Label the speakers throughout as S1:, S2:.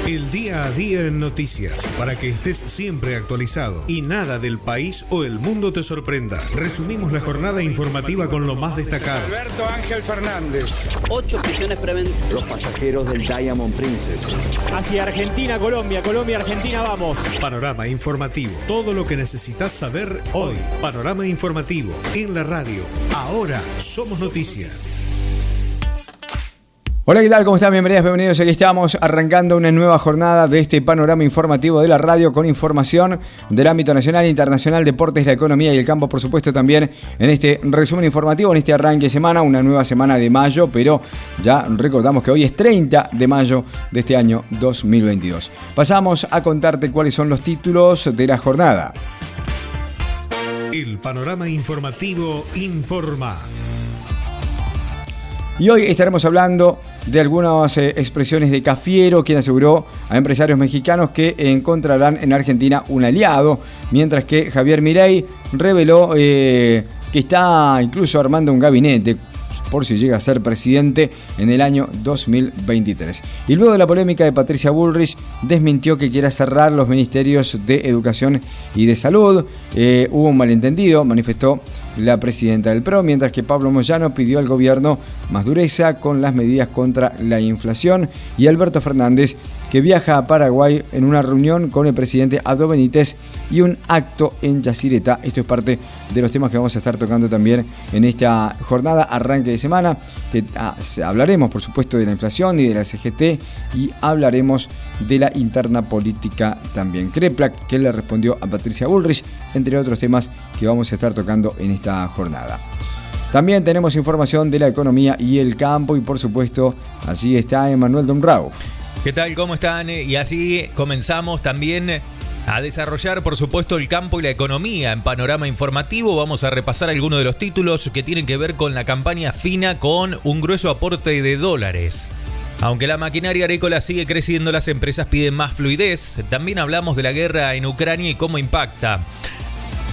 S1: El día a día en noticias, para que estés siempre actualizado y nada del país o el mundo te sorprenda. Resumimos la jornada informativa con lo más destacado.
S2: Alberto Ángel Fernández.
S3: 8 prisiones preventivas.
S4: Los pasajeros del Diamond Princess.
S5: Hacia Argentina, Colombia, Argentina, vamos.
S1: Panorama informativo. Todo lo que necesitas saber hoy. Panorama informativo. En la radio. Ahora somos noticias.
S6: Hola, ¿qué tal? ¿Cómo están? Bienvenidos. Aquí estamos arrancando una nueva jornada de este panorama informativo de la radio con información del ámbito nacional e internacional, deportes, la economía y el campo, por supuesto, también en este resumen informativo, en este arranque de semana, una nueva semana de mayo, pero ya recordamos que hoy es 30 de mayo de este año 2022. Pasamos a contarte cuáles son los títulos de la jornada.
S1: El panorama informativo informa.
S6: Y hoy estaremos hablando de algunas expresiones de Cafiero, quien aseguró a empresarios mexicanos que encontrarán en Argentina un aliado, mientras que Javier Milei reveló que está incluso armando un gabinete por si llega a ser presidente en el año 2023. Y luego de la polémica de Patricia Bullrich, desmintió que quiera cerrar los ministerios de Educación y de Salud. Hubo un malentendido, manifestó la presidenta del PRO, mientras que Pablo Moyano pidió al gobierno más dureza con las medidas contra la inflación, y Alberto Fernández, que viaja a Paraguay en una reunión con el presidente Abdo Benítez y un acto en Yacyretá. Esto es parte de los temas que vamos a estar tocando también en esta jornada, arranque de semana, que hablaremos, por supuesto, de la inflación y de la CGT, y hablaremos de la interna política también. Kreplak, que le respondió a Patricia Bullrich, entre otros temas que vamos a estar tocando en esta jornada. También tenemos información de la economía y el campo, y por supuesto, allí está Emanuel Domrauf.
S7: ¿Qué tal? ¿Cómo están? Y así comenzamos también a desarrollar, por supuesto, el campo y la economía en panorama informativo. Vamos a repasar algunos de los títulos que tienen que ver con la campaña fina, con un grueso aporte de dólares. Aunque la maquinaria agrícola sigue creciendo, las empresas piden más fluidez. También hablamos de la guerra en Ucrania y cómo impacta.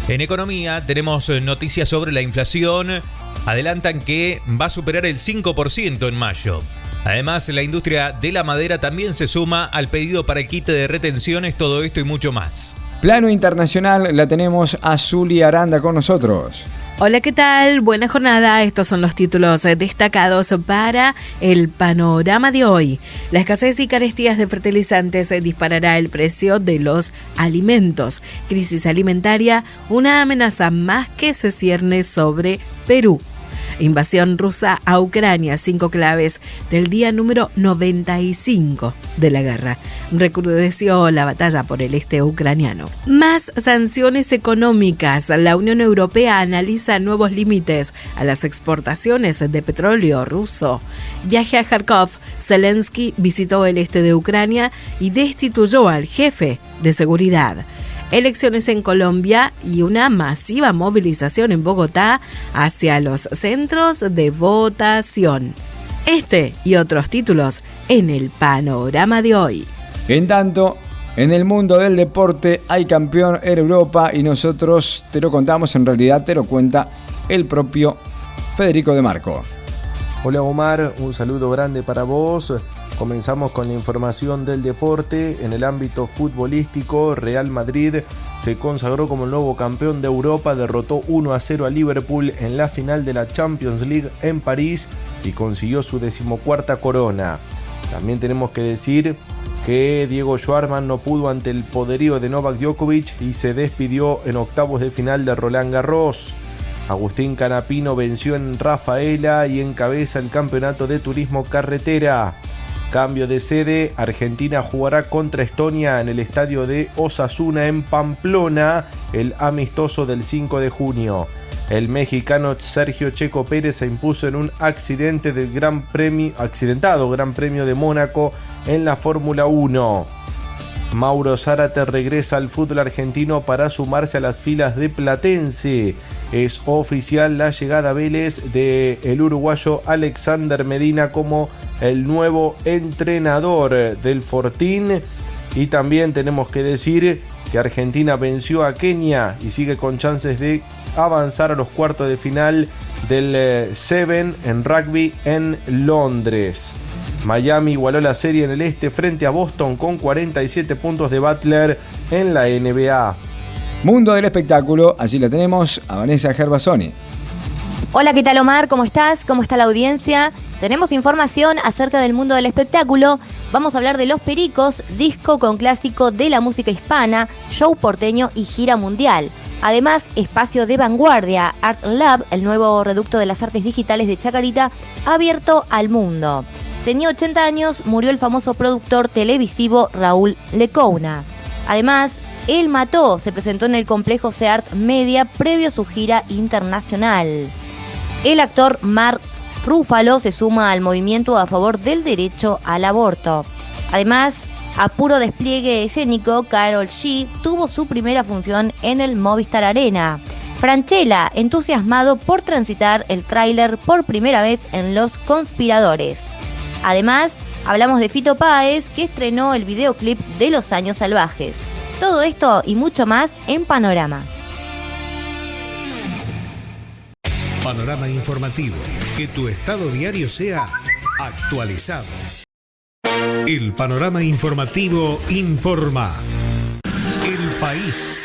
S7: En economía tenemos noticias sobre la inflación. Adelantan que va a superar el 5% en mayo. Además, la industria de la madera también se suma al pedido para el quite de retenciones, todo esto y mucho más.
S6: Plano internacional, la tenemos a Zuli Aranda con nosotros.
S8: Hola, ¿qué tal? Buena jornada. Estos son los títulos destacados para el panorama de hoy. La escasez y carestías de fertilizantes disparará el precio de los alimentos. Crisis alimentaria, una amenaza más que se cierne sobre Perú. Invasión rusa a Ucrania, 5 claves del día número 95 de la guerra. Recrudeció la batalla por el este ucraniano. Más sanciones económicas. La Unión Europea analiza nuevos límites a las exportaciones de petróleo ruso. Viaje a Kharkov. Zelensky visitó el este de Ucrania y destituyó al jefe de seguridad. Elecciones en Colombia y una masiva movilización en Bogotá hacia los centros de votación. Este y otros títulos en el panorama de hoy.
S6: En tanto, en el mundo del deporte hay campeón en Europa y nosotros te lo contamos, en realidad te lo cuenta el propio Federico De Marco.
S9: Hola Omar, un saludo grande para vos. Comenzamos con la información del deporte. En el ámbito futbolístico, Real Madrid se consagró como el nuevo campeón de Europa, derrotó 1-0 a Liverpool en la final de la Champions League en París y consiguió su 14ª corona. También tenemos que decir que Diego Schwartzman no pudo ante el poderío de Novak Djokovic y se despidió en octavos de final de Roland Garros. Agustín Canapino venció en Rafaela y encabeza el campeonato de turismo carretera. Cambio de sede, Argentina jugará contra Estonia en el estadio de Osasuna en Pamplona, el amistoso del 5 de junio. El mexicano Sergio Checo Pérez se impuso en un accidentado Gran Premio de Mónaco en la Fórmula 1. Mauro Zárate regresa al fútbol argentino para sumarse a las filas de Platense. Es oficial la llegada a Vélez del uruguayo Alexander Medina como el nuevo entrenador del Fortín. Y también tenemos que decir que Argentina venció a Kenia y sigue con chances de avanzar a los cuartos de final del Seven en rugby en Londres. Miami igualó la serie en el este frente a Boston con 47 puntos de Butler en la NBA.
S6: Mundo del espectáculo, allí la tenemos a Vanessa Gervasoni.
S3: Hola, ¿qué tal Omar? ¿Cómo estás? ¿Cómo está la audiencia? Tenemos información acerca del mundo del espectáculo. Vamos a hablar de Los Pericos, disco con clásico de la música hispana, show porteño y gira mundial. Además, espacio de vanguardia, Art Lab, el nuevo reducto de las artes digitales de Chacarita, abierto al mundo. Tenía 80 años, murió el famoso productor televisivo Raúl Lecouna. Además, El Mató se presentó en el complejo Seart Media previo a su gira internacional. El actor Mark Ruffalo se suma al movimiento a favor del derecho al aborto. Además, a puro despliegue escénico, Karol G tuvo su primera función en el Movistar Arena. Francella, entusiasmado por transitar el tráiler por primera vez en Los Conspiradores. Además, hablamos de Fito Páez, que estrenó el videoclip de Los Años Salvajes. Todo esto y mucho más en Panorama.
S1: Panorama informativo. Que tu estado diario sea actualizado. El Panorama informativo informa. El País.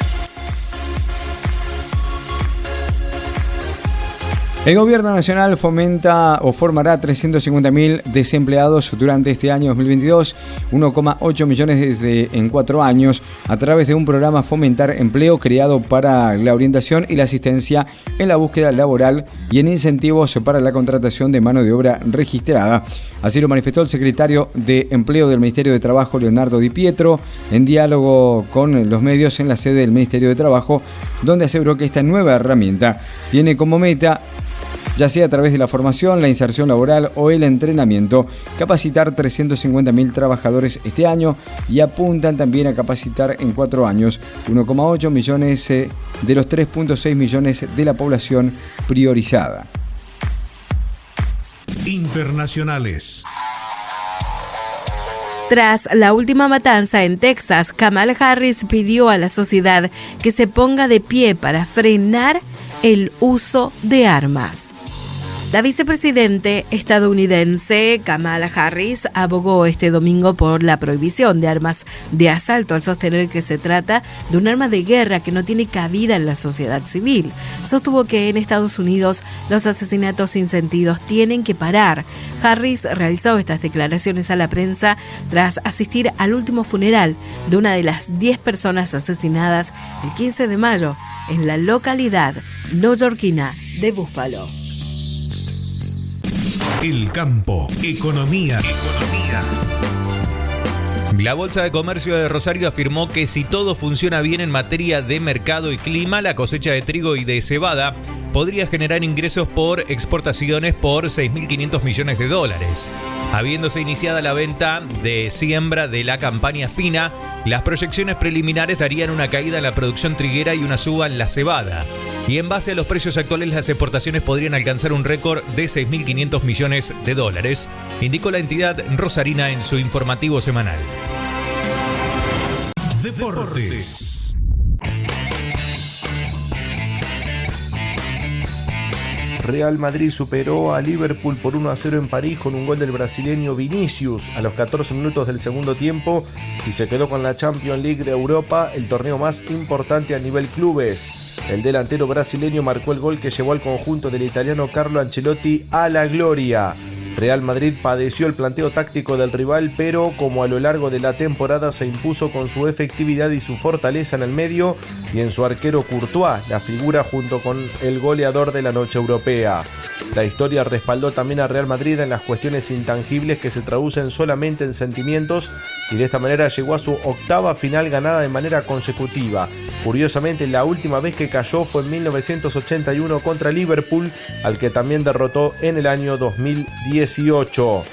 S6: El gobierno nacional fomenta o formará 350.000 desempleados durante este año 2022, 1,8 millones en 4 años, a través de un programa Fomentar Empleo creado para la orientación y la asistencia en la búsqueda laboral y en incentivos para la contratación de mano de obra registrada. Así lo manifestó el secretario de Empleo del Ministerio de Trabajo, Leonardo Di Pietro, en diálogo con los medios en la sede del Ministerio de Trabajo, donde aseguró que esta nueva herramienta tiene como meta, ya sea a través de la formación, la inserción laboral o el entrenamiento, capacitar 350.000 trabajadores este año, y apuntan también a capacitar en 4 años 1,8 millones de los 3,6 millones de la población priorizada.
S1: Internacionales.
S8: Tras la última matanza en Texas, Kamala Harris pidió a la sociedad que se ponga de pie para frenar el uso de armas. La vicepresidente estadounidense Kamala Harris abogó este domingo por la prohibición de armas de asalto al sostener que se trata de un arma de guerra que no tiene cabida en la sociedad civil. Sostuvo que en Estados Unidos los asesinatos sin sentido tienen que parar. Harris realizó estas declaraciones a la prensa tras asistir al último funeral de una de las 10 personas asesinadas el 15 de mayo en la localidad neoyorquina de Buffalo.
S1: El campo, economía.
S7: La Bolsa de Comercio de Rosario afirmó que si todo funciona bien en materia de mercado y clima, la cosecha de trigo y de cebada podría generar ingresos por exportaciones por $6.500 millones. Habiéndose iniciada la venta de siembra de la campaña fina, las proyecciones preliminares darían una caída en la producción triguera y una suba en la cebada. Y en base a los precios actuales, las exportaciones podrían alcanzar un récord de $6.500 millones, indicó la entidad rosarina en su informativo semanal.
S1: Deportes.
S9: Real Madrid superó a Liverpool por 1-0 en París con un gol del brasileño Vinicius a los 14 minutos del segundo tiempo y se quedó con la Champions League de Europa, el torneo más importante a nivel clubes. El delantero brasileño marcó el gol que llevó al conjunto del italiano Carlo Ancelotti a la gloria. Real Madrid padeció el planteo táctico del rival, pero como a lo largo de la temporada se impuso con su efectividad y su fortaleza en el medio y en su arquero Courtois, la figura junto con el goleador de la noche europea. La historia respaldó también a Real Madrid en las cuestiones intangibles que se traducen solamente en sentimientos y de esta manera llegó a su 8ª final ganada de manera consecutiva. Curiosamente, la última vez que cayó fue en 1981 contra Liverpool, al que también derrotó en el año 2018.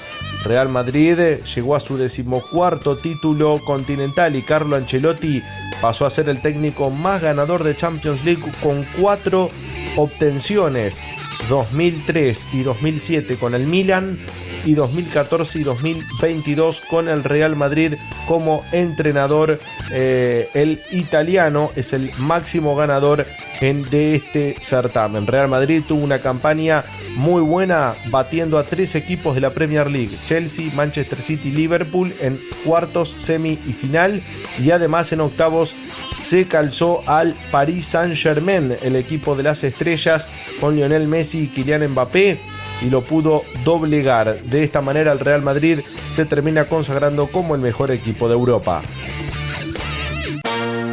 S9: Real Madrid llegó a su 14º título continental y Carlo Ancelotti pasó a ser el técnico más ganador de Champions League con 4 obtenciones, 2003 y 2007 con el Milan, y 2014 y 2022 con el Real Madrid como entrenador. El italiano es el máximo ganador de este certamen. Real Madrid tuvo una campaña muy buena, batiendo a 3 equipos de la Premier League: Chelsea, Manchester City, Liverpool en cuartos, semi y final, y además en octavos se calzó al Paris Saint-Germain, el equipo de las estrellas, con Lionel Messi y Kylian Mbappé, y lo pudo doblegar. De esta manera el Real Madrid se termina consagrando como el mejor equipo de Europa.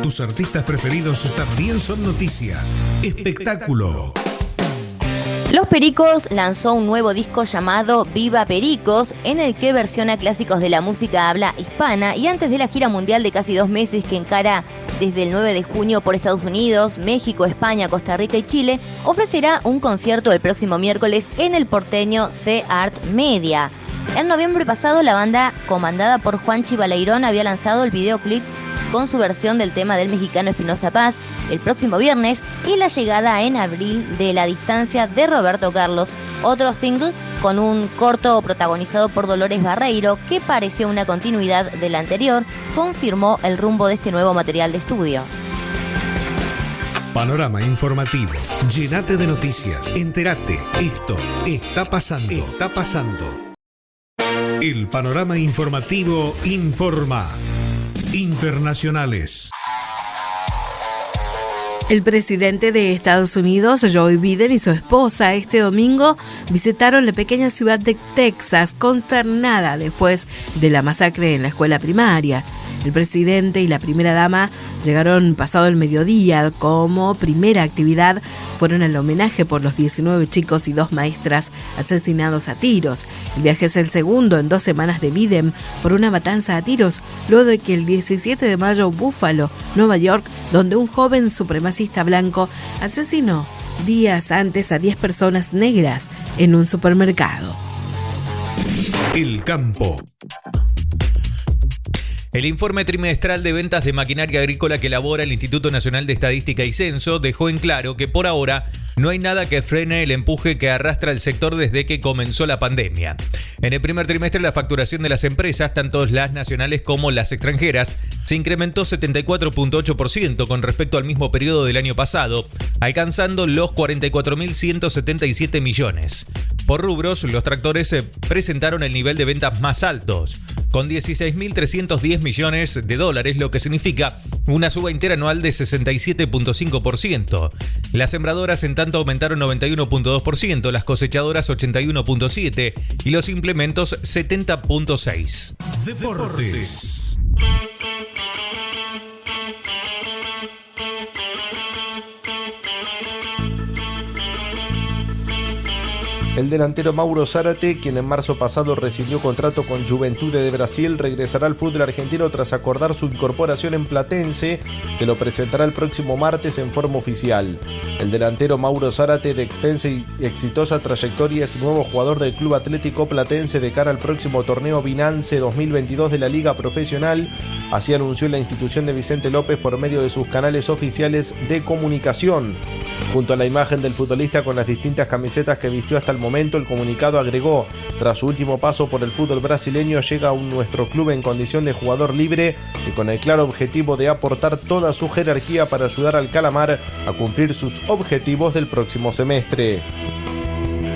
S1: Tus artistas preferidos también son noticia. Espectáculo.
S3: Los Pericos lanzó un nuevo disco llamado Viva Pericos, en el que versiona clásicos de la música habla hispana, y antes de la gira mundial de casi 2 meses que encara desde el 9 de junio por Estados Unidos, México, España, Costa Rica y Chile, ofrecerá un concierto el próximo miércoles en el porteño C-Art Media. En noviembre pasado, la banda, comandada por Juanchi Baleirón, había lanzado el videoclip con su versión del tema del mexicano Espinoza Paz el próximo viernes, y la llegada en abril de La Distancia de Roberto Carlos, otro single con un corto protagonizado por Dolores Barreiro que pareció una continuidad del anterior, confirmó el rumbo de este nuevo material de estudio.
S1: Panorama informativo. Llénate de noticias. Entérate. Esto está pasando. Está pasando. El panorama informativo informa. Internacionales.
S8: El presidente de Estados Unidos, Joe Biden, y su esposa este domingo visitaron la pequeña ciudad de Texas, consternada después de la masacre en la escuela primaria. El presidente y la primera dama llegaron pasado el mediodía. Como primera actividad fueron al homenaje por los 19 chicos y 2 maestras asesinados a tiros. El viaje es el segundo en 2 semanas de Biden por una matanza a tiros, luego de que el 17 de mayo Buffalo, Nueva York, donde un joven supremacista blanco asesinó días antes a 10 personas negras en un supermercado.
S1: El campo.
S7: El informe trimestral de ventas de maquinaria agrícola que elabora el Instituto Nacional de Estadística y Censo dejó en claro que por ahora no hay nada que frene el empuje que arrastra el sector desde que comenzó la pandemia. En el primer trimestre, la facturación de las empresas, tanto las nacionales como las extranjeras, se incrementó 74.8% con respecto al mismo periodo del año pasado, alcanzando los 44.177 millones. Por rubros, los tractores presentaron el nivel de ventas más altos, con 16.310 millones de dólares, lo que significa una suba interanual de 67.5%. Las sembradoras en tanto aumentaron 91.2%, las cosechadoras 81.7% y los implementos 70.6%.
S1: Deportes.
S9: El delantero Mauro Zárate, quien en marzo pasado rescindió contrato con Juventude de Brasil, regresará al fútbol argentino tras acordar su incorporación en Platense, que lo presentará el próximo martes en forma oficial. El delantero Mauro Zárate, de extensa y exitosa trayectoria, es nuevo jugador del Club Atlético Platense de cara al próximo torneo Binance 2022 de la Liga Profesional. Así anunció la institución de Vicente López por medio de sus canales oficiales de comunicación. Junto a la imagen del futbolista con las distintas camisetas que vistió hasta el momento, el comunicado agregó: tras su último paso por el fútbol brasileño, llega a nuestro club en condición de jugador libre y con el claro objetivo de aportar toda su jerarquía para ayudar al Calamar a cumplir sus objetivos del próximo semestre.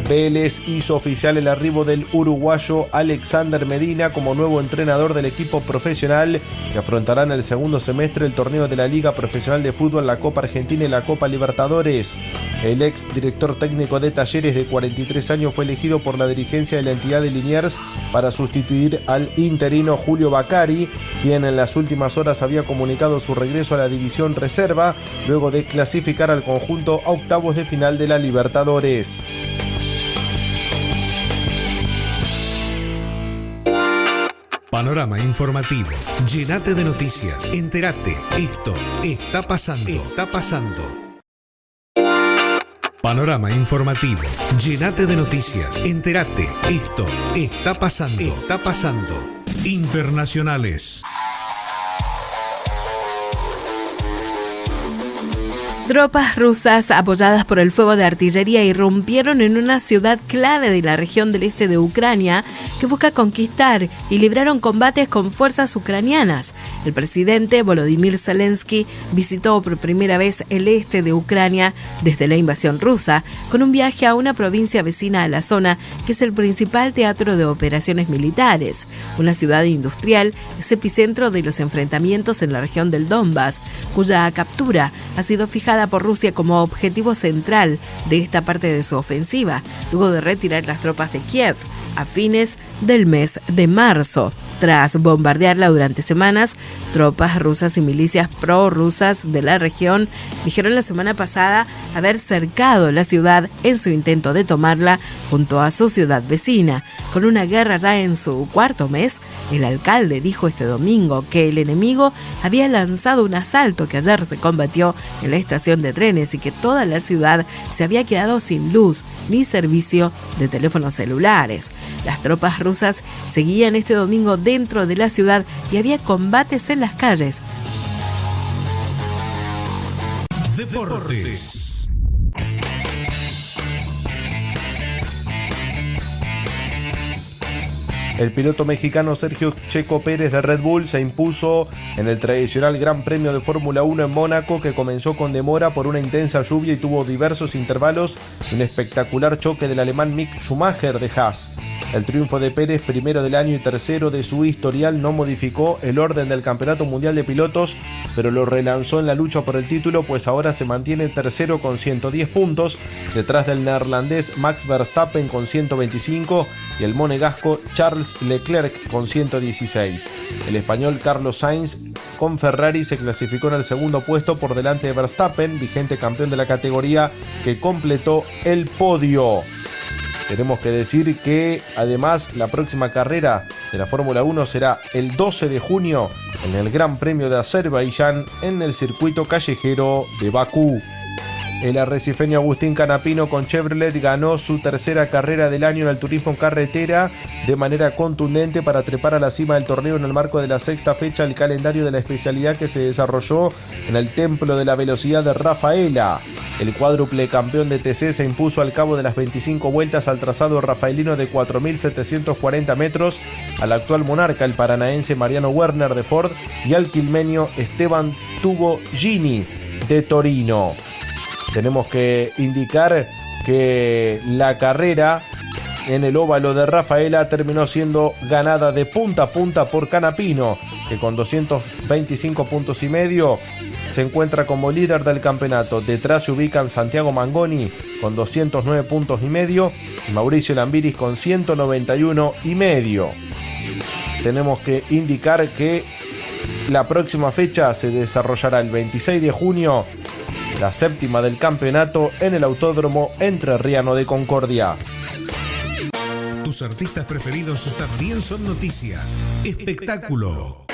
S9: Vélez hizo oficial el arribo del uruguayo Alexander Medina como nuevo entrenador del equipo profesional, que afrontará en el segundo semestre el torneo de la Liga Profesional de Fútbol, la Copa Argentina y la Copa Libertadores. El ex director técnico de Talleres, de 43 años, fue elegido por la dirigencia de la entidad de Liniers para sustituir al interino Julio Bacari, quien en las últimas horas había comunicado su regreso a la división reserva luego de clasificar al conjunto a octavos de final de la Libertadores.
S1: Panorama informativo. Llénate de noticias. Entérate. Esto está pasando. Está pasando. Panorama informativo. Llénate de noticias. Entérate. Esto está pasando. Está pasando. Internacionales.
S8: Tropas rusas apoyadas por el fuego de artillería irrumpieron en una ciudad clave de la región del este de Ucrania que busca conquistar y libraron combates con fuerzas ucranianas. El presidente Volodymyr Zelensky visitó por primera vez el este de Ucrania desde la invasión rusa con un viaje a una provincia vecina a la zona que es el principal teatro de operaciones militares. Una ciudad industrial es epicentro de los enfrentamientos en la región del Donbass, cuya captura ha sido fijada por Rusia como objetivo central de esta parte de su ofensiva, luego de retirar las tropas de Kiev a fines del mes de marzo. Tras bombardearla durante semanas, tropas rusas y milicias prorrusas de la región dijeron la semana pasada haber cercado la ciudad en su intento de tomarla junto a su ciudad vecina. Con una guerra ya en su cuarto mes, el alcalde dijo este domingo que el enemigo había lanzado un asalto que ayer se combatió en la estación de trenes y que toda la ciudad se había quedado sin luz ni servicio de teléfonos celulares. Las tropas rusas seguían este domingo dentro de la ciudad y había combates en las calles.
S1: Deportes.
S9: El piloto mexicano Sergio Checo Pérez de Red Bull se impuso en el tradicional Gran Premio de Fórmula 1 en Mónaco, que comenzó con demora por una intensa lluvia y tuvo diversos intervalos y un espectacular choque del alemán Mick Schumacher de Haas. El triunfo de Pérez, primero del año y tercero de su historial, no modificó el orden del Campeonato Mundial de Pilotos, pero lo relanzó en la lucha por el título, pues ahora se mantiene tercero con 110 puntos, detrás del neerlandés Max Verstappen con 125 y el monegasco Charles Leclerc con 116. El español Carlos Sainz con Ferrari se clasificó en el segundo puesto por delante de Verstappen, vigente campeón de la categoría, que completó el podio. Tenemos que decir que además la próxima carrera de la Fórmula 1 será el 12 de junio en el Gran Premio de Azerbaiyán en el circuito callejero de Bakú. El arrecifeño Agustín Canapino con Chevrolet ganó su tercera carrera del año en el turismo en carretera de manera contundente para trepar a la cima del torneo en el marco de la sexta fecha del calendario de la especialidad que se desarrolló en el Templo de la Velocidad de Rafaela. El cuádruple campeón de TC se impuso al cabo de las 25 vueltas al trazado rafaelino de 4.740 metros al actual monarca, el paranaense Mariano Werner de Ford, y al quilmenio Esteban Tubo Gini de Torino. Tenemos que indicar que la carrera en el óvalo de Rafaela terminó siendo ganada de punta a punta por Canapino, que con 225 puntos y medio se encuentra como líder del campeonato. Detrás se ubican Santiago Mangoni con 209 puntos y medio y Mauricio Lambiris con 191 y medio. Tenemos que indicar que la próxima fecha se desarrollará el 26 de junio, la séptima del campeonato, en el Autódromo Entrerriano de Concordia.
S1: Tus artistas preferidos también son noticia. Espectáculo.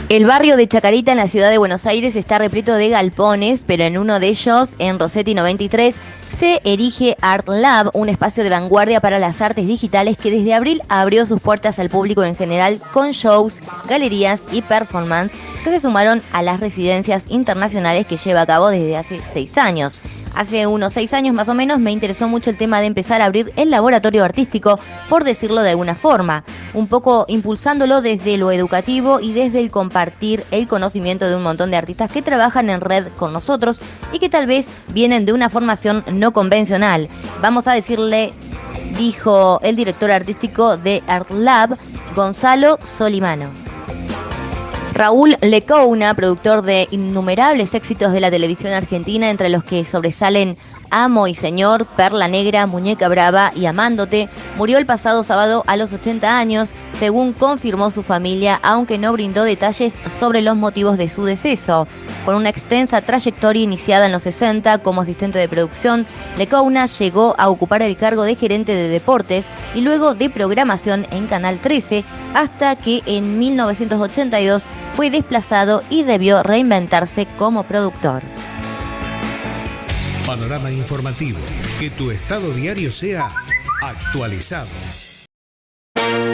S3: El barrio de Chacarita en la ciudad de Buenos Aires está repleto de galpones, pero en uno de ellos, en Rossetti 93, se erige Art Lab, un espacio de vanguardia para las artes digitales que desde abril abrió sus puertas al público en general con shows, galerías y performance que se sumaron a las residencias internacionales que lleva a cabo desde hace 6 años. Hace unos 6 años más o menos me interesó mucho el tema de empezar a abrir el laboratorio artístico, por decirlo de alguna forma, un poco impulsándolo desde lo educativo y desde el compartir el conocimiento de un montón de artistas que trabajan en red con nosotros y que tal vez vienen de una formación no convencional. Vamos a decirle, dijo el director artístico de Art Lab, Gonzalo Solimano. Raúl Lecouna, productor de innumerables éxitos de la televisión argentina, entre los que sobresalen Amo y Señor, Perla Negra, Muñeca Brava y Amándote, murió el pasado sábado a los 80 años, según confirmó su familia, aunque no brindó detalles sobre los motivos de su deceso. Con una extensa trayectoria iniciada en los 60 como asistente de producción, Lecouna llegó a ocupar el cargo de gerente de deportes y luego de programación en Canal 13, hasta que en 1982 fue desplazado y debió reinventarse como productor.
S1: Panorama informativo. Que tu estado diario sea actualizado.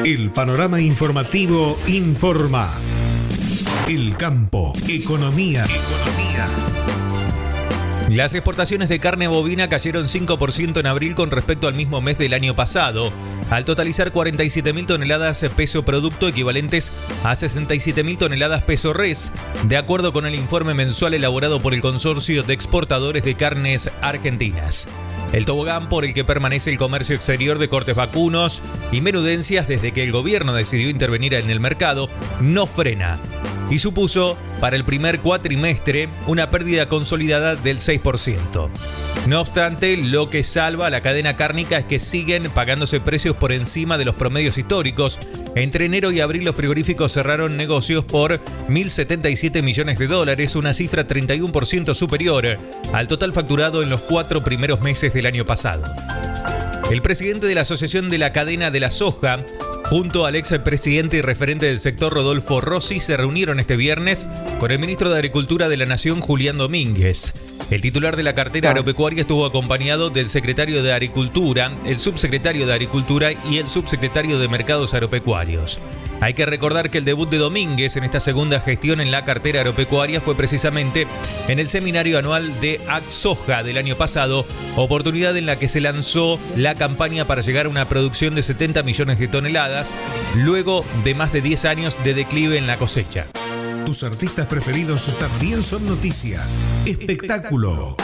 S1: El panorama informativo informa. El campo, economía.
S7: Las exportaciones de carne bovina cayeron 5% en abril con respecto al mismo mes del año pasado, al totalizar 47.000 toneladas peso producto equivalentes a 67.000 toneladas peso res, de acuerdo con el informe mensual elaborado por el Consorcio de Exportadores de Carnes Argentinas. El tobogán por el que permanece el comercio exterior de cortes vacunos y menudencias desde que el gobierno decidió intervenir en el mercado no frena y supuso para el primer cuatrimestre una pérdida consolidada del 6%. No obstante, lo que salva a la cadena cárnica es que siguen pagándose precios por encima de los promedios históricos. Entre enero y abril los frigoríficos cerraron negocios por $1.077 millones, una cifra 31% superior al total facturado en los 4 primeros meses del año pasado. El presidente de la Asociación de la Cadena de la Soja, junto al expresidente y referente del sector Rodolfo Rossi, se reunieron este viernes con el ministro de Agricultura de la Nación, Julián Domínguez. El titular de la cartera agropecuaria estuvo acompañado del secretario de Agricultura, el subsecretario de Agricultura y el subsecretario de Mercados Agropecuarios. Hay que recordar que el debut de Domínguez en esta segunda gestión en la cartera agropecuaria fue precisamente en el seminario anual de AgSoja del año pasado, oportunidad en la que se lanzó la campaña para llegar a una producción de 70 millones de toneladas, luego de más de 10 años de declive en la cosecha.
S1: Tus artistas preferidos también son noticia. Espectáculo.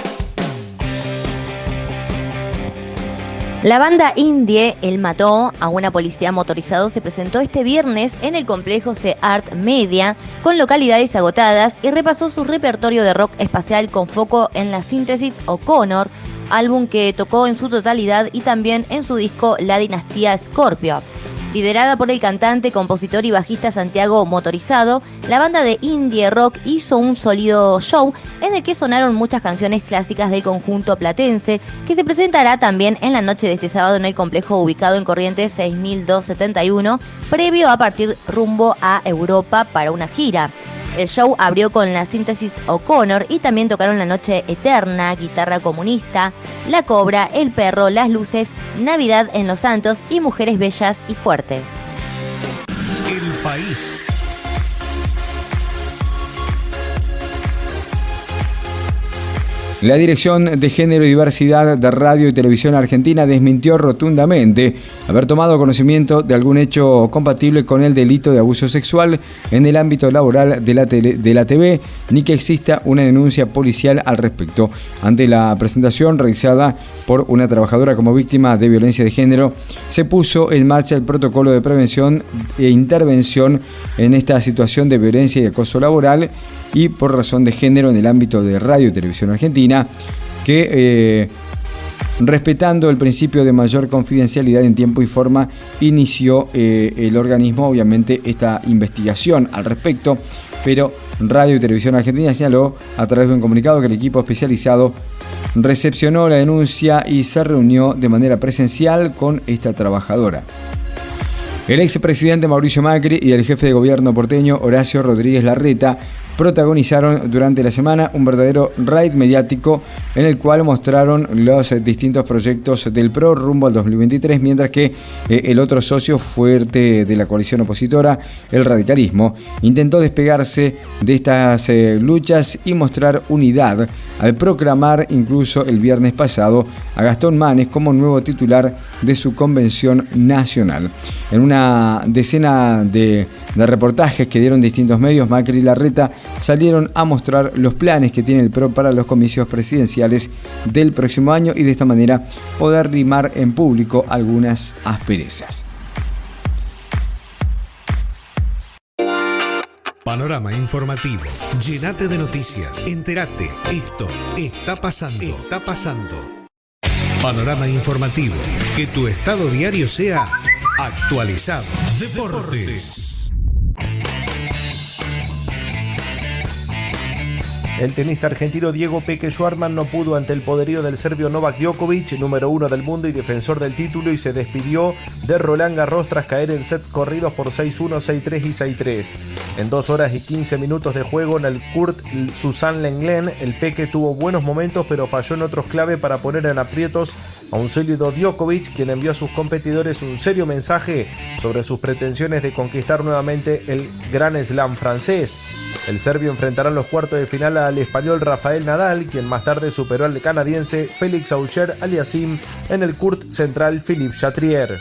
S3: La banda indie El Mató a una policía motorizado se presentó este viernes en el complejo C-Art Media con localidades agotadas y repasó su repertorio de rock espacial con foco en la síntesis O'Connor, álbum que tocó en su totalidad y también en su disco La Dinastía Scorpio. Liderada por el cantante, compositor y bajista Santiago Motorizado, la banda de indie rock hizo un sólido show en el que sonaron muchas canciones clásicas del conjunto platense, que se presentará también en la noche de este sábado en el complejo ubicado en Corrientes 6271, previo a partir rumbo a Europa para una gira. El show abrió con la síntesis O'Connor y también tocaron La Noche Eterna, Guitarra Comunista, La Cobra, El Perro, Las Luces, Navidad en Los Santos y Mujeres Bellas y Fuertes.
S1: El país.
S6: La Dirección de Género y Diversidad de Radio y Televisión Argentina desmintió rotundamente haber tomado conocimiento de algún hecho compatible con el delito de abuso sexual en el ámbito laboral de la TV, ni que exista una denuncia policial al respecto. Ante la presentación realizada por una trabajadora como víctima de violencia de género, se puso en marcha el protocolo de prevención e intervención en esta situación de violencia y acoso laboral y por razón de género en el ámbito de Radio y Televisión Argentina, que respetando el principio de mayor confidencialidad en tiempo y forma, inició el organismo obviamente esta investigación al respecto, pero Radio y Televisión Argentina señaló a través de un comunicado que el equipo especializado recepcionó la denuncia y se reunió de manera presencial con esta trabajadora. El expresidente Mauricio Macri y el jefe de gobierno porteño Horacio Rodríguez Larreta protagonizaron durante la semana un verdadero raid mediático en el cual mostraron los distintos proyectos del PRO rumbo al 2023, mientras que el otro socio fuerte de la coalición opositora, el radicalismo, intentó despegarse de estas luchas y mostrar unidad al proclamar incluso el viernes pasado a Gastón Manes como nuevo titular de su convención nacional. En una decena de reportajes que dieron distintos medios, Macri y Larreta salieron a mostrar los planes que tiene el PRO para los comicios presidenciales del próximo año y de esta manera poder limar en público algunas asperezas.
S1: Panorama informativo. Llenate de noticias. Entérate. Esto está pasando. Está pasando. Panorama informativo. Que tu estado diario sea actualizado. Deportes.
S9: El tenista argentino Diego Peque Schwartzman no pudo ante el poderío del serbio Novak Djokovic, número 1 del mundo y defensor del título, y se despidió de Roland Garros tras caer en sets corridos por 6-1, 6-3 y 6-3. En 2 horas y 15 minutos de juego en el Kurt Susan Lenglen, el Peque tuvo buenos momentos pero falló en otros clave para poner en aprietos a un sólido Djokovic, quien envió a sus competidores un serio mensaje sobre sus pretensiones de conquistar nuevamente el Grand Slam francés. El serbio enfrentará en los cuartos de final al español Rafael Nadal, quien más tarde superó al canadiense Félix Auger-Aliassime en el Court Central Philippe Chatrier.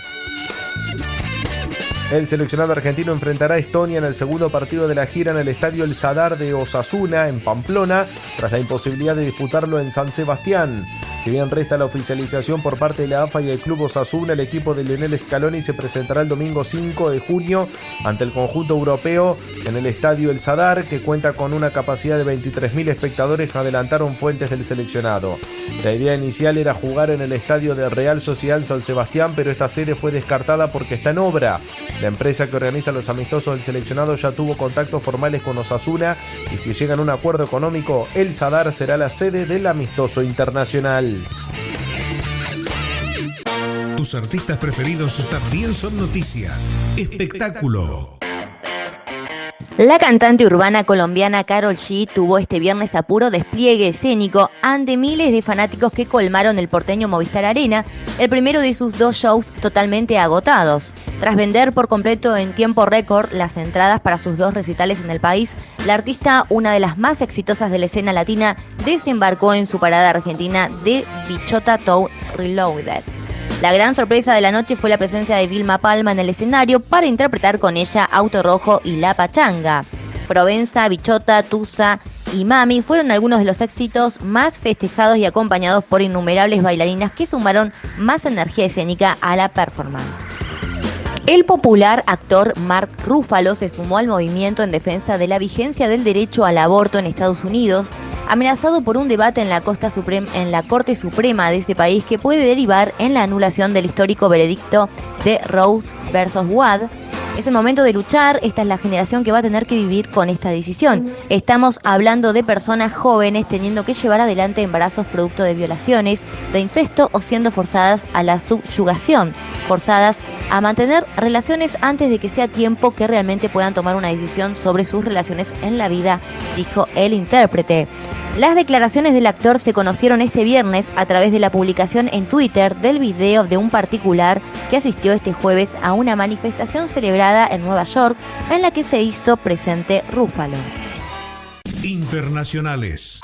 S9: El seleccionado argentino enfrentará a Estonia en el segundo partido de la gira en el estadio El Sadar de Osasuna, en Pamplona, tras la imposibilidad de disputarlo en San Sebastián. Si bien resta la oficialización por parte de la AFA y el club Osasuna, el equipo de Lionel Scaloni se presentará el domingo 5 de junio ante el conjunto europeo en el estadio El Sadar, que cuenta con una capacidad de 23.000 espectadores, adelantaron fuentes del seleccionado. La idea inicial era jugar en el estadio de Real Sociedad en San Sebastián, pero esta sede fue descartada porque está en obra. La empresa que organiza los amistosos del seleccionado ya tuvo contactos formales con Osasuna y si llegan a un acuerdo económico, El Sadar será la sede del amistoso internacional.
S1: Tus artistas preferidos también son noticia. Espectáculo.
S3: La cantante urbana colombiana Karol G tuvo este viernes a puro despliegue escénico ante miles de fanáticos que colmaron el porteño Movistar Arena, el primero de sus 2 shows totalmente agotados. Tras vender por completo en tiempo récord las entradas para sus 2 recitales en el país, la artista, una de las más exitosas de la escena latina, desembarcó en su parada argentina de Bichota Tour Reloaded. La gran sorpresa de la noche fue la presencia de Vilma Palma en el escenario para interpretar con ella Auto Rojo y La Pachanga. Provenza, Bichota, Tusa y Mami fueron algunos de los éxitos más festejados y acompañados por innumerables bailarinas que sumaron más energía escénica a la performance. El popular actor Mark Ruffalo se sumó al movimiento en defensa de la vigencia del derecho al aborto en Estados Unidos, amenazado por un debate en la Corte Suprema de ese país que puede derivar en la anulación del histórico veredicto de Roe versus Wade. Es el momento de luchar, esta es la generación que va a tener que vivir con esta decisión. Estamos hablando de personas jóvenes teniendo que llevar adelante embarazos producto de violaciones, de incesto o siendo forzadas a la subyugación, forzadas a mantener relaciones antes de que sea tiempo que realmente puedan tomar una decisión sobre sus relaciones en la vida, dijo el intérprete. Las declaraciones del actor se conocieron este viernes a través de la publicación en Twitter del video de un particular que asistió este jueves a una manifestación celebrada en Nueva York en la que se hizo presente Ruffalo.
S1: Internacionales.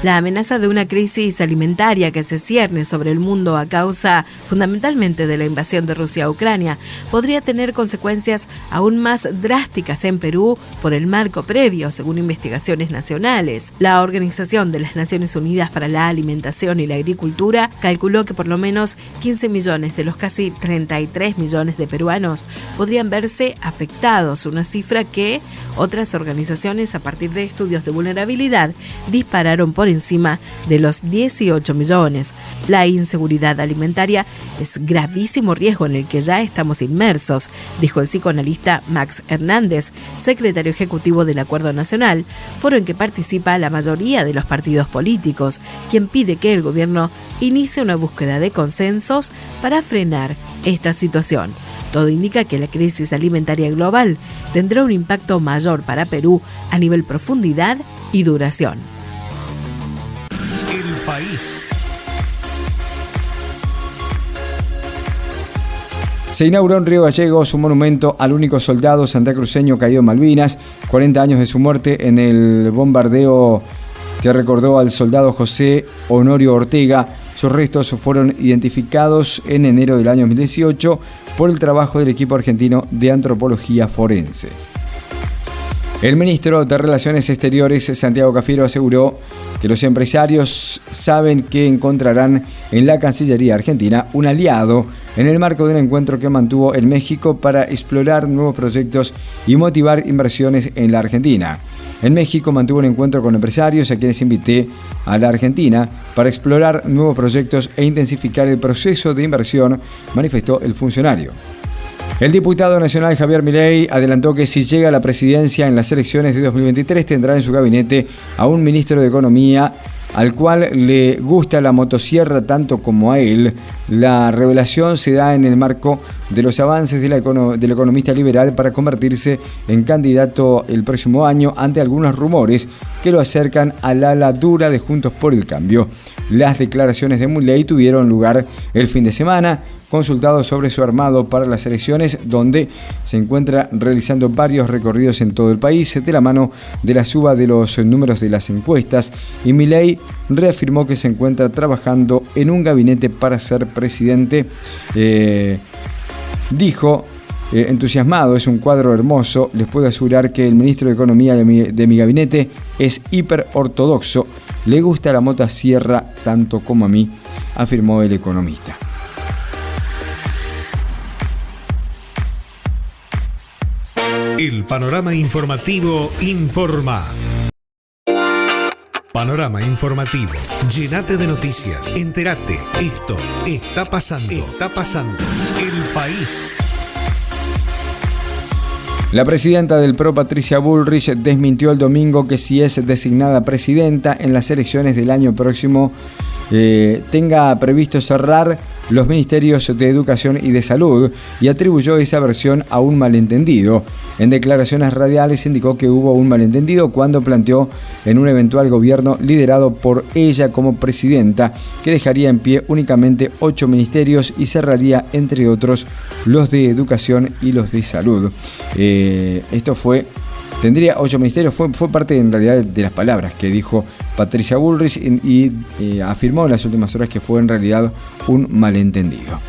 S8: La amenaza de una crisis alimentaria que se cierne sobre el mundo a causa fundamentalmente de la invasión de Rusia a Ucrania podría tener consecuencias aún más drásticas en Perú por el marco previo, según investigaciones nacionales. La Organización de las Naciones Unidas para la Alimentación y la Agricultura calculó que por lo menos 15 millones de los casi 33 millones de peruanos podrían verse afectados, una cifra que otras organizaciones, a partir de estudios de vulnerabilidad, dispararon por encima de los 18 millones. La inseguridad alimentaria es gravísimo riesgo en el que ya estamos inmersos, dijo el psicoanalista Max Hernández, secretario ejecutivo del Acuerdo Nacional, foro en que participa la mayoría de los partidos políticos, quien pide que el gobierno inicie una búsqueda de consensos para frenar esta situación. Todo indica que la crisis alimentaria global tendrá un impacto mayor para Perú a nivel profundidad y duración.
S1: El país.
S6: Se inauguró en Río Gallegos un monumento al único soldado santacruceño caído en Malvinas, 40 años de su muerte en el bombardeo que recordó al soldado José Honorio Ortega. Sus restos fueron identificados en enero del año 2018 por el trabajo del equipo argentino de antropología forense. El ministro de Relaciones Exteriores, Santiago Cafiero, aseguró que los empresarios saben que encontrarán en la Cancillería argentina un aliado en el marco de un encuentro que mantuvo en México para explorar nuevos proyectos y motivar inversiones en la Argentina. En México mantuvo un encuentro con empresarios a quienes invité a la Argentina para explorar nuevos proyectos e intensificar el proceso de inversión, manifestó el funcionario. El diputado nacional Javier Milei adelantó que si llega a la presidencia en las elecciones de 2023 tendrá en su gabinete a un ministro de Economía al cual le gusta la motosierra tanto como a él. La revelación se da en el marco de los avances del economista liberal para convertirse en candidato el próximo año ante algunos rumores que lo acercan al ala dura de Juntos por el Cambio. Las declaraciones de Milei tuvieron lugar el fin de semana, consultado sobre su armado para las elecciones, donde se encuentra realizando varios recorridos en todo el país de la mano de la suba de los números de las encuestas, y Milei reafirmó que se encuentra trabajando en un gabinete para ser presidente. Dijo entusiasmado: es un cuadro hermoso, les puedo asegurar que el ministro de Economía de mi gabinete es hiper ortodoxo, le gusta la motosierra tanto como a mí, afirmó el economista.
S1: El panorama informativo informa. Panorama informativo. Llénate de noticias. Entérate. Esto está pasando. Está pasando. El país.
S6: La presidenta del PRO, Patricia Bullrich, desmintió el domingo que si es designada presidenta en las elecciones del año próximo tenga previsto cerrar los ministerios de Educación y de Salud, y atribuyó esa versión a un malentendido. En declaraciones radiales indicó que hubo un malentendido cuando planteó en un eventual gobierno liderado por ella como presidenta que dejaría en pie únicamente 8 ministerios y cerraría, entre otros, los de Educación y los de Salud. Tendría 8 ministerios, fue parte en realidad de las palabras que dijo Patricia Bullrich y afirmó en las últimas horas que fue en realidad un malentendido.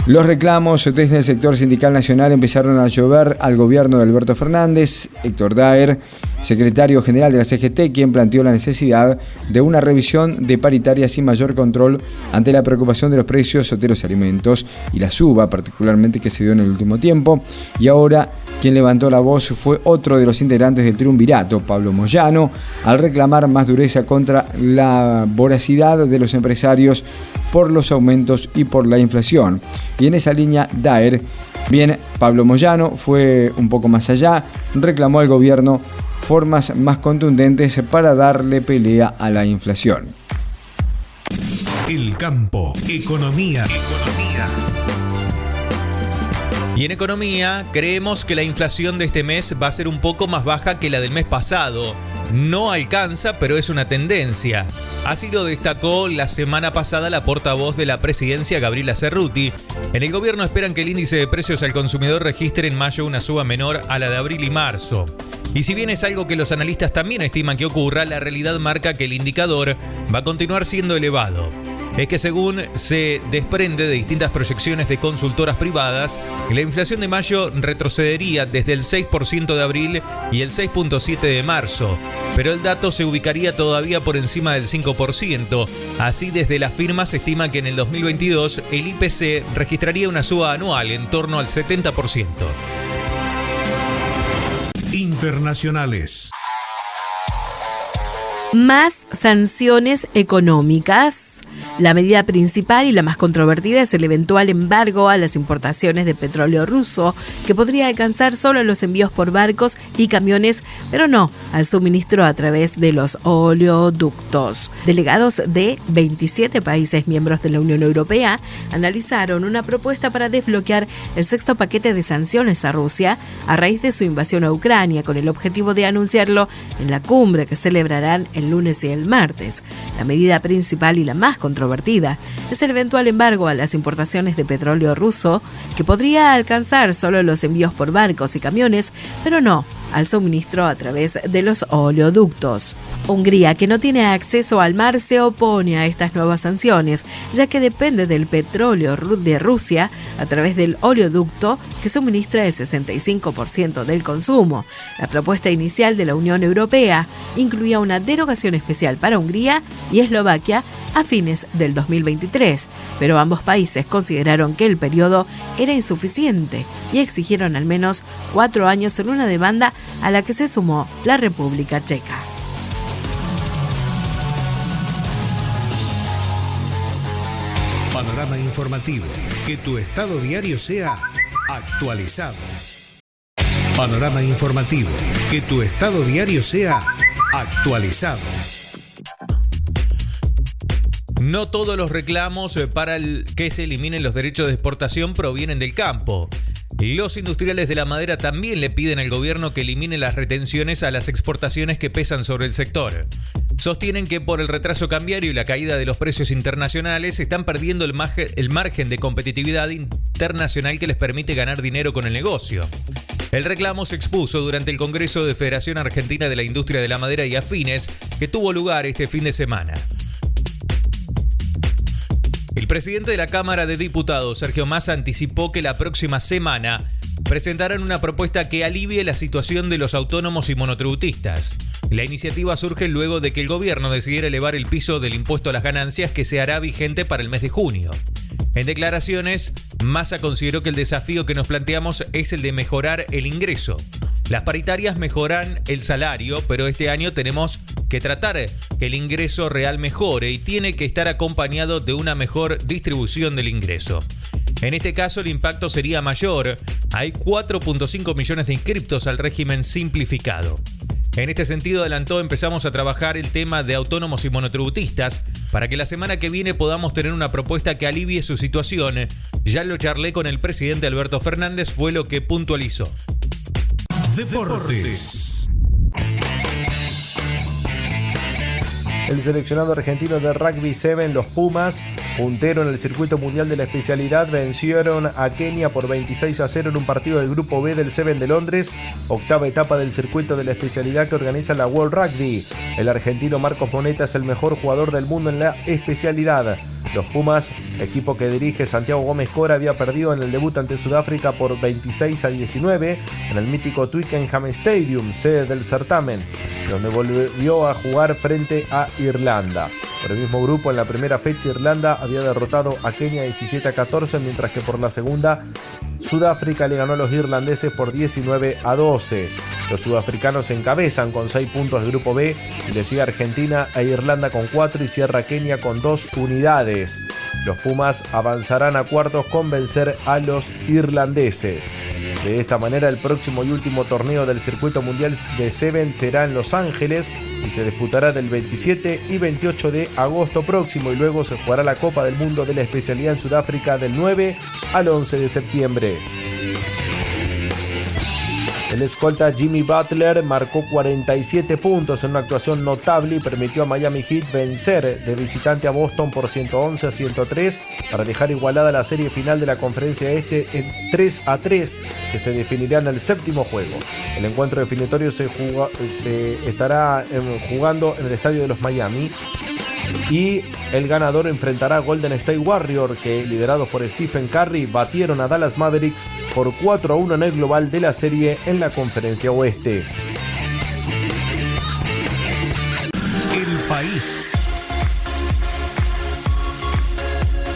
S6: Los reclamos desde el sector sindical nacional empezaron a llover al gobierno de Alberto Fernández. Héctor Daer, secretario general de la CGT, quien planteó la necesidad de una revisión de paritarias y mayor control ante la preocupación de los precios de los alimentos y la suba particularmente que se dio en el último tiempo. Y ahora quien levantó la voz fue otro de los integrantes del triunvirato, Pablo Moyano, al reclamar más dureza contra la voracidad de los empresarios por los aumentos y por la inflación. Y en esa línea, Daer, Pablo Moyano fue un poco más allá, reclamó al gobierno formas más contundentes para darle pelea a la inflación.
S1: El campo, economía.
S7: Y en economía, creemos que la inflación de este mes va a ser un poco más baja que la del mes pasado. No alcanza, pero es una tendencia. Así lo destacó la semana pasada la portavoz de la presidencia, Gabriela Cerruti. En el gobierno esperan que el índice de precios al consumidor registre en mayo una suba menor a la de abril y marzo. Y si bien es algo que los analistas también estiman que ocurra, la realidad marca que el indicador va a continuar siendo elevado. Es que según se desprende de distintas proyecciones de consultoras privadas, la inflación de mayo retrocedería desde el 6% de abril y el 6.7% de marzo, pero el dato se ubicaría todavía por encima del 5%. Así, desde la firma se estima que en el 2022 el IPC registraría una suba anual en torno al 70%.
S1: Internacionales.
S8: Más sanciones económicas. La medida principal y la más controvertida es el eventual embargo a las importaciones de petróleo ruso, que podría alcanzar solo los envíos por barcos y camiones, pero no al suministro a través de los oleoductos. Delegados de 27 países miembros de la Unión Europea analizaron una propuesta para desbloquear el sexto paquete de sanciones a Rusia a raíz de su invasión a Ucrania, con el objetivo de anunciarlo en la cumbre que celebrarán el lunes y el martes. La medida principal y la más controvertida es el eventual embargo a las importaciones de petróleo ruso, que podría alcanzar solo los envíos por barcos y camiones, pero no al suministro a través de los oleoductos. Hungría, que no tiene acceso al mar, se opone a estas nuevas sanciones, ya que depende del petróleo de Rusia a través del oleoducto que suministra el 65% del consumo. La propuesta inicial de la Unión Europea incluía una derogación especial para Hungría y Eslovaquia a fines del 2023, pero ambos países consideraron que el periodo era insuficiente y exigieron al menos 4 años en una demanda a la que se sumó la República Checa.
S1: Panorama informativo. Que tu estado diario sea actualizado. Panorama informativo. Que tu estado diario sea actualizado.
S7: No todos los reclamos para que se eliminen los derechos de exportación provienen del campo. Los industriales de la madera también le piden al gobierno que elimine las retenciones a las exportaciones que pesan sobre el sector. Sostienen que por el retraso cambiario y la caída de los precios internacionales están perdiendo el margen de competitividad internacional que les permite ganar dinero con el negocio. El reclamo se expuso durante el Congreso de Federación Argentina de la Industria de la Madera y Afines, que tuvo lugar este fin de semana. El presidente de la Cámara de Diputados, Sergio Massa, anticipó que la próxima semana presentarán una propuesta que alivie la situación de los autónomos y monotributistas. La iniciativa surge luego de que el gobierno decidiera elevar el piso del impuesto a las ganancias, que se hará vigente para el mes de junio. En declaraciones, Massa consideró que el desafío que nos planteamos es el de mejorar el ingreso. Las paritarias mejoran el salario, pero este año tenemos que tratar que el ingreso real mejore y tiene que estar acompañado de una mejor distribución del ingreso. En este caso, el impacto sería mayor. Hay 4.5 millones de inscriptos al régimen simplificado. En este sentido, adelantó, empezamos a trabajar el tema de autónomos y monotributistas para que la semana que viene podamos tener una propuesta que alivie su situación. Ya lo charlé con el presidente Alberto Fernández, fue lo que puntualizó.
S1: Deportes.
S9: El seleccionado argentino de Rugby 7, los Pumas, puntero en el circuito mundial de la especialidad, vencieron a Kenia por 26-0 en un partido del Grupo B del 7 de Londres, octava etapa del circuito de la especialidad que organiza la World Rugby. El argentino Marcos Moneta es el mejor jugador del mundo en la especialidad. Los Pumas, equipo que dirige Santiago Gómez Cora, había perdido en el debut ante Sudáfrica por 26-19 en el mítico Twickenham Stadium, sede del certamen, donde volvió a jugar frente a Irlanda. Por el mismo grupo, en la primera fecha Irlanda había derrotado a Kenia 17-14, mientras que por la segunda Sudáfrica le ganó a los irlandeses por 19-12. Los sudafricanos encabezan con 6 puntos el grupo B y le sigue Argentina e Irlanda con 4 y cierra Kenia con 2 unidades. Los Pumas avanzarán a cuartos con vencer a los irlandeses. De esta manera, el próximo y último torneo del circuito mundial de Seven será en Los Ángeles y se disputará del 27 y 28 de agosto próximo, y luego se jugará la Copa del Mundo de la especialidad en Sudáfrica del 9 al 11 de septiembre. El escolta Jimmy Butler marcó 47 puntos en una actuación notable y permitió a Miami Heat vencer de visitante a Boston por 111-103 para dejar igualada la serie final de la Conferencia Este en 3-3, que se definirá en el séptimo juego. El encuentro definitorio se estará jugando en el estadio de los Miami, y el ganador enfrentará a Golden State Warriors, que liderados por Stephen Curry batieron a Dallas Mavericks por 4-1 en el global de la serie en la Conferencia Oeste.
S1: El país.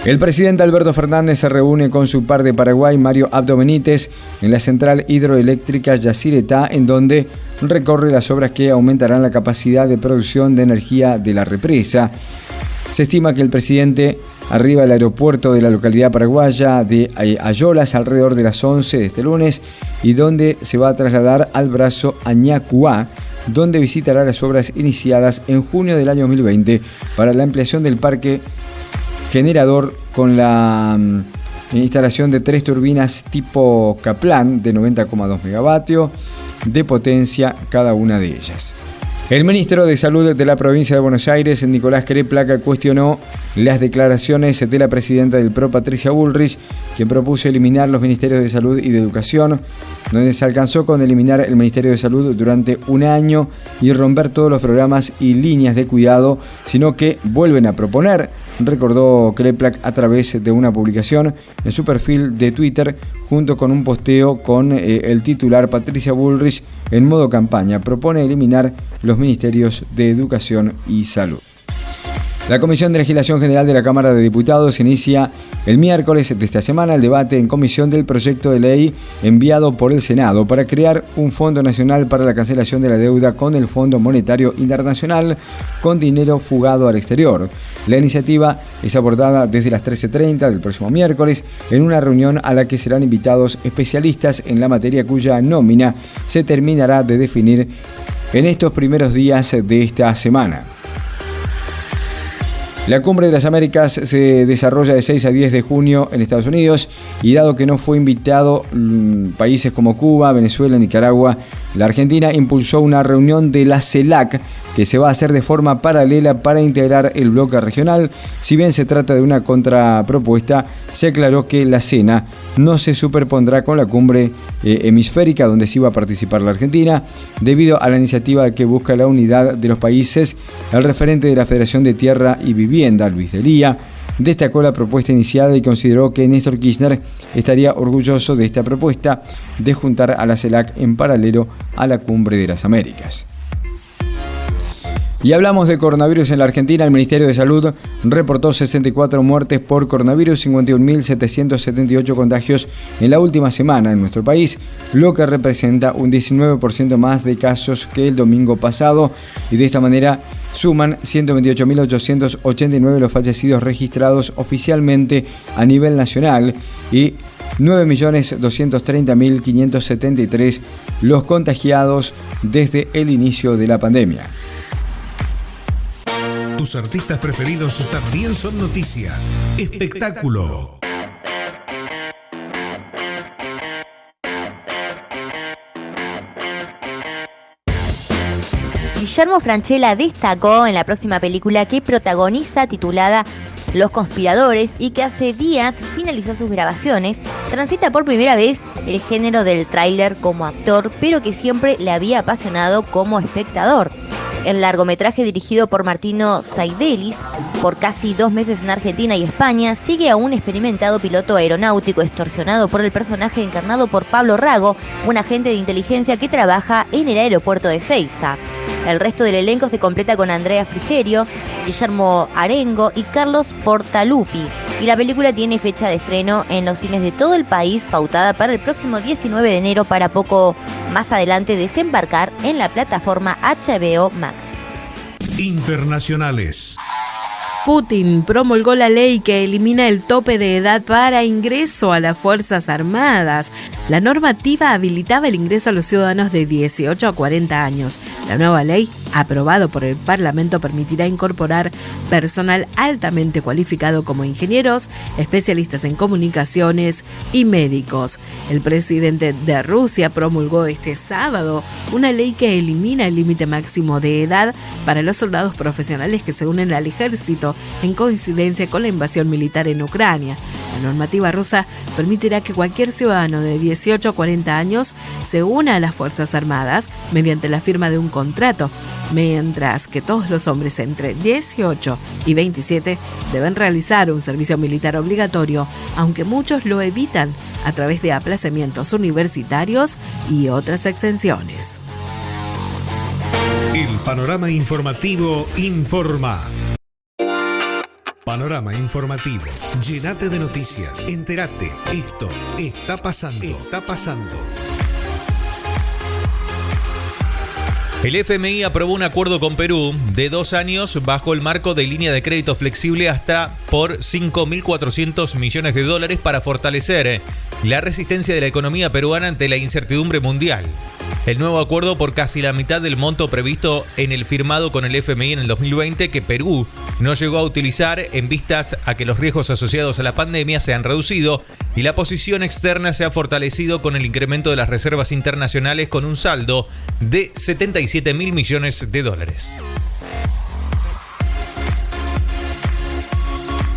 S6: El presidente Alberto Fernández se reúne con su par de Paraguay, Mario Abdo Benítez, en la central hidroeléctrica Yacyretá, en donde recorre las obras que aumentarán la capacidad de producción de energía de la represa. Se estima que el presidente arriba al aeropuerto de la localidad paraguaya de Ayolas alrededor de las 11 de este lunes, y donde se va a trasladar al brazo Añacuá, donde visitará las obras iniciadas en junio del año 2020 para la ampliación del parque generador con la instalación de 3 turbinas tipo Kaplan de 90,2 megavatios de potencia cada una de ellas. El ministro de Salud de la provincia de Buenos Aires, Nicolás Kreplak, cuestionó las declaraciones de la presidenta del PRO, Patricia Bullrich, quien propuso eliminar los ministerios de Salud y de Educación, donde se alcanzó con eliminar el Ministerio de Salud durante un año y romper todos los programas y líneas de cuidado, sino que vuelven a proponer, recordó Kreplak a través de una publicación en su perfil de Twitter, junto con un posteo con el titular Patricia Bullrich en modo campaña propone eliminar los ministerios de Educación y Salud. La Comisión de Legislación General de la Cámara de Diputados inicia el miércoles de esta semana el debate en comisión del proyecto de ley enviado por el Senado para crear un Fondo Nacional para la cancelación de la deuda con el Fondo Monetario Internacional con dinero fugado al exterior. La iniciativa es abordada desde las 13:30 del próximo miércoles en una reunión a la que serán invitados especialistas en la materia cuya nómina se terminará de definir en estos primeros días de esta semana. La Cumbre de las Américas se desarrolla de 6 a 10 de junio en Estados Unidos y dado que no fue invitado países como Cuba, Venezuela, Nicaragua, la Argentina impulsó una reunión de la CELAC que se va a hacer de forma paralela para integrar el bloque regional. Si bien se trata de una contrapropuesta, se aclaró que la cena no se superpondrá con la cumbre hemisférica donde sí va a participar la Argentina, debido a la iniciativa que busca la unidad de los países. El referente de la Federación de Tierra y Vivienda, Luis Delía, destacó la propuesta iniciada y consideró que Néstor Kirchner estaría orgulloso de esta propuesta de juntar a la CELAC en paralelo a la Cumbre de las Américas. Y hablamos de coronavirus en la Argentina. El Ministerio de Salud reportó 64 muertes por coronavirus, 51.778 contagios en la última semana en nuestro país, lo que representa un 19% más de casos que el domingo pasado, y de esta manera suman 128.889 los fallecidos registrados oficialmente a nivel nacional y 9.230.573 los contagiados desde el inicio de la pandemia.
S1: Tus artistas preferidos también son noticia. Espectáculo.
S3: Guillermo Francella destacó en la próxima película que protagoniza, titulada Los Conspiradores, y que hace días finalizó sus grabaciones. Transita por primera vez el género del tráiler como actor, pero que siempre le había apasionado como espectador. El largometraje, dirigido por Martino Saidelis, por casi 2 meses en Argentina y España, sigue a un experimentado piloto aeronáutico extorsionado por el personaje encarnado por Pablo Rago, un agente de inteligencia que trabaja en el aeropuerto de Ezeiza. El resto del elenco se completa con Andrea Frigerio, Guillermo Arengo y Carlos Portaluppi. Y la película tiene fecha de estreno en los cines de todo el país, pautada para el próximo 19 de enero, para poco más adelante desembarcar en la plataforma HBO Max.
S1: Internacionales.
S8: Putin promulgó la ley que elimina el tope de edad para ingreso a las Fuerzas Armadas. La normativa habilitaba el ingreso a los ciudadanos de 18 a 40 años. La nueva ley, aprobado por el Parlamento, permitirá incorporar personal altamente cualificado como ingenieros, especialistas en comunicaciones y médicos. El presidente de Rusia promulgó este sábado una ley que elimina el límite máximo de edad para los soldados profesionales que se unen al ejército en coincidencia con la invasión militar en Ucrania. La normativa rusa permitirá que cualquier ciudadano de 18 a 40 años se una a las Fuerzas Armadas mediante la firma de un contrato, mientras que todos los hombres entre 18 y 27 deben realizar un servicio militar obligatorio, aunque muchos lo evitan a través de aplazamientos universitarios y otras exenciones.
S1: El panorama informativo informa. Panorama informativo. Llénate de noticias. Entérate. Esto está pasando. Está pasando.
S7: El FMI aprobó un acuerdo con Perú de 2 años bajo el marco de línea de crédito flexible hasta por $5.400 millones para fortalecer la resistencia de la economía peruana ante la incertidumbre mundial. El nuevo acuerdo, por casi la mitad del monto previsto en el firmado con el FMI en el 2020, que Perú no llegó a utilizar en vistas a que los riesgos asociados a la pandemia se han reducido y la posición externa se ha fortalecido con el incremento de las reservas internacionales, con un saldo de $77.000 millones.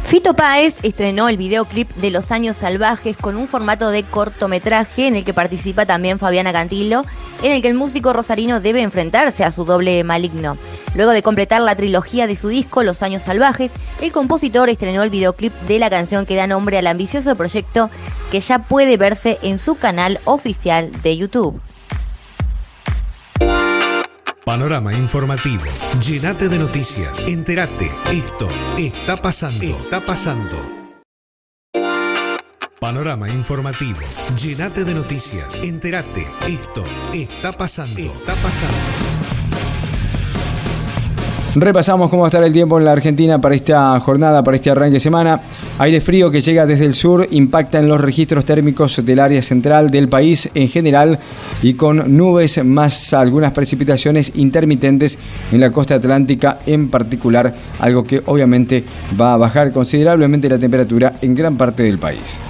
S3: Fito Páez estrenó el videoclip de Los Años Salvajes con un formato de cortometraje en el que participa también Fabiana Cantilo, en el que el músico rosarino debe enfrentarse a su doble maligno. Luego de completar la trilogía de su disco Los Años Salvajes, el compositor estrenó el videoclip de la canción que da nombre al ambicioso proyecto, que ya puede verse en su canal oficial de YouTube.
S1: Panorama informativo. Llenate de noticias. Entérate. Esto está pasando. Está pasando. Panorama informativo. Llenate de noticias. Entérate. Esto está pasando. Está pasando.
S6: Repasamos cómo va a estar el tiempo en la Argentina para esta jornada, para este arranque de semana. Aire frío que llega desde el sur impacta en los registros térmicos del área central del país en general y con nubes más algunas precipitaciones intermitentes en la costa atlántica en particular, algo que obviamente va a bajar considerablemente la temperatura en gran parte del país.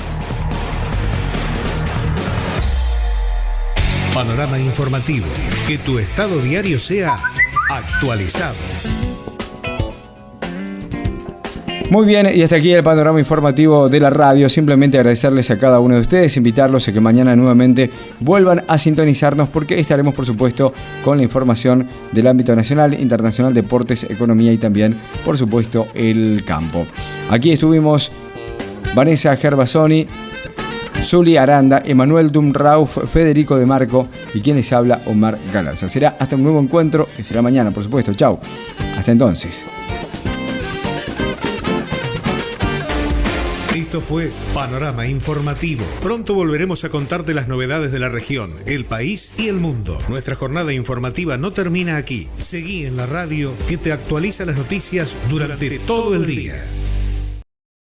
S1: Panorama informativo. Que tu estado diario sea actualizado.
S6: Muy bien, y hasta aquí el panorama informativo de la radio. Simplemente agradecerles a cada uno de ustedes, invitarlos a que mañana nuevamente vuelvan a sintonizarnos porque estaremos, por supuesto, con la información del ámbito nacional, internacional, deportes, economía y también, por supuesto, el campo. Aquí estuvimos Vanessa Gervasoni, Zuli Aranda, Emanuel Dumrauf, Federico de Marco y quien les habla, Omar Galarza. Será hasta un nuevo encuentro, que será mañana, por supuesto. Chau. Hasta entonces.
S1: Esto fue Panorama Informativo. Pronto volveremos a contarte las novedades de la región, el país y el mundo. Nuestra jornada informativa no termina aquí. Seguí en la radio que te actualiza las noticias durante todo el día.